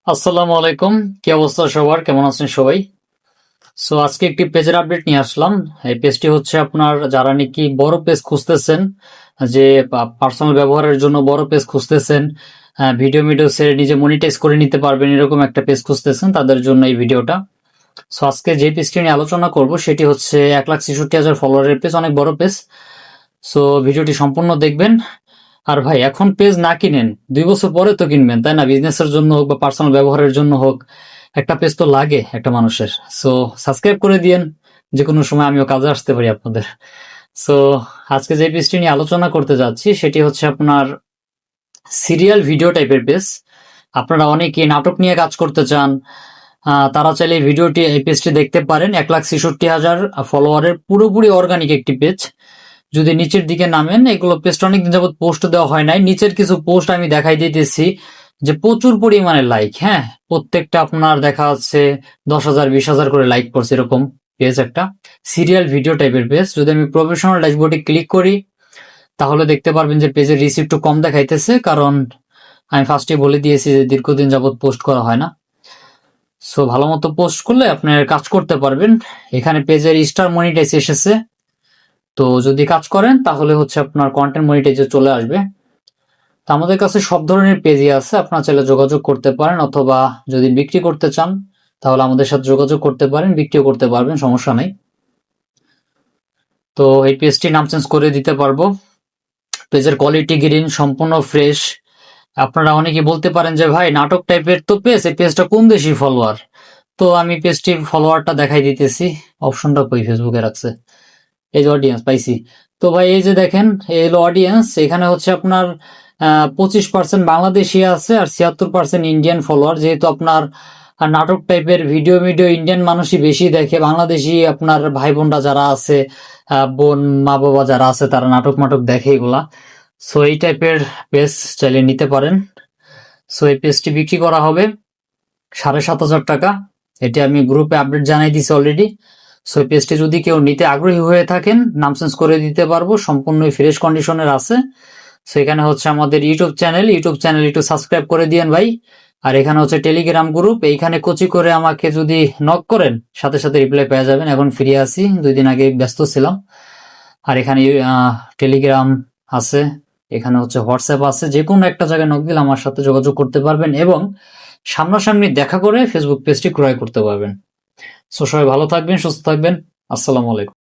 আসসালামু আলাইকুম। কি অবস্থা সবার, কেমন আছেন সবাই? সো আজকে একটি পেজের আপডেট নিয়ে আসলাম। এই পেজটি হচ্ছে আপনার যারা নাকি বড় পেজ খুঁজতেছেন, যে পার্সোনাল ব্যবহারের জন্য বড় পেজ খুঁজতেছেন, ভিডিও মিডিও ছেড়ে নিজে মনিটাইজ করে নিতে পারবেন এরকম একটা পেজ খুঁজতেছেন, তাদের জন্য এই ভিডিওটা। সো আজকে যে পেজটি নিয়ে আলোচনা করব সেটি হচ্ছে 1,66,000 ফলোয়ারের পেজ, অনেক বড় পেজ। সো ভিডিওটি সম্পূর্ণ দেখবেন। আর ভাই, এখন পেজ না কিনেন, 2 বছর পরে তো কিনবেন, তাই না? বিজনেসের জন্য হোক বা পার্সোনাল ব্যবহারের জন্য হোক, একটা পেজ তো লাগে একটা মানুষের। সো সাবস্ক্রাইব করে দিয়েন, যে কোনো সময় আমিও কাজে আসতে পারি আপনাদের। সো আজকে যে পেজটি নিয়ে আলোচনা করতে যাচ্ছি সেটি হচ্ছে আপনার সিরিয়াল ভিডিও টাইপের পেজ। আপনারা অনেকে নাটক নিয়ে কাজ করতে চান, তারা চাইলে এই পেজটি দেখতে পারেন। 1,66,000 ফলোয়ারের পুরোপুরি অর্গানিক একটি পেজ। যদি নিচের দিকে নামেন, এগুলো পেজটা অনেকদিন যাবত পোস্ট দেওয়া হয় নাই। নিচের কিছু পোস্ট আমি দেখাই দিতেছি যে প্রচুর পরিমাণে লাইক। হ্যাঁ, প্রত্যেকটা আপনার দেখা যাচ্ছে 10,000 20,000 করে লাইক করছে, এরকম পেজ একটা সিরিয়াল ভিডিও টাইপের পেজ। যদি আমি প্রফেশনাল ড্যাশবোর্ডে ক্লিক করি তাহলে দেখতে পারবেন যে পেজের রিচ একটু কম দেখাইতেছে, কারণ আমি ফার্স্টে বলে দিয়েছি যে দীর্ঘদিন যাবত পোস্ট করা হয় না। সো ভালো মতো পোস্ট করলে আপনার কাজ করতে পারবেন। এখানে পেজের স্টার মনিটাইজ এসেছে, তো যদি কাজ করেন তাহলে হচ্ছে আপনার কন্টেন্ট মনিটাইজে চলে আসবে। তো আমাদের কাছে সব ধরনের পেজই আছে, আপনারা চাইলে যোগাযোগ করতে পারেন, অথবা যদি বিক্রি করতে চান তাহলে আমাদের সাথে যোগাযোগ করতে পারেন, বিক্রিও করতে পারবেন, সমস্যা নেই। তো এই পেজটি নাম চেঞ্জ করে দিতে পারবো। পেজের কোয়ালিটি গ্রিন, সম্পূর্ণ ফ্রেশ। আপনারা অনেকে বলতে পারেন যে ভাই, নাটক টাইপের তো পেজ, এই পেজটা কোন দেশি ফলোয়ার? তো আমি পেজটির ফলোয়ারটা দেখাই দিতেছি। অপশনটা কই ফেসবুকে রাখছে, এই যে অডিয়েন্স পাইছি। তো ভাই এই যে দেখেন, এই হলো অডিয়েন্স। এখানে হচ্ছে আপনার 25% বাংলাদেশি আছে আর 76% ইন্ডিয়ান ফলোয়ার। যেহেতু আপনার নাটক টাইপের ভিডিও ইন্ডিয়ান মানুষই বেশি দেখে, বাংলাদেশি আপনার ভাই বোনরা যারা আছে, বোন মা বাবা যারা আছে, তারা নাটক দেখে এগুলা। সো এই টাইপের পেজ চাইলে নিতে পারেন। সো এই পেজটি বিক্রি করা হবে 7,500 টাকা। এটি আমি গ্রুপে আপডেট জানাই দিছি অলরেডি। সো এই পেজটি যদি কেউ নিতে আগ্রহী হয়ে থাকেন, নাম চেঞ্জ করে দিতে পারবো, সম্পূর্ণ ফ্রেশ কন্ডিশনের আছে। সো এখানে হচ্ছে আমাদের ইউটিউব চ্যানেল একটু সাবস্ক্রাইব করে দিয়েন ভাই। আর এখানে হচ্ছে টেলিগ্রাম গ্রুপ, এইখানে কোচি করে আমাকে যদি নক করেন সাথে সাথে রিপ্লাই পেয়ে যাবেন। এখন ফ্রি আছি, 2 দিন আগে ব্যস্ত ছিলাম। আর এখানে টেলিগ্রাম আছে, এখানে হচ্ছে হোয়াটসঅ্যাপ আছে। যে কোনো একটা জায়গায় নক দিলে আমার সাথে যোগাযোগ করতে পারবেন এবং সামনাসামনি দেখা করে ফেসবুক পেজটি ক্রয় করতে পারবেন। সো সবাই ভালো থাকবেন, সুস্থ থাকবেন। আসসালামু আলাইকুম।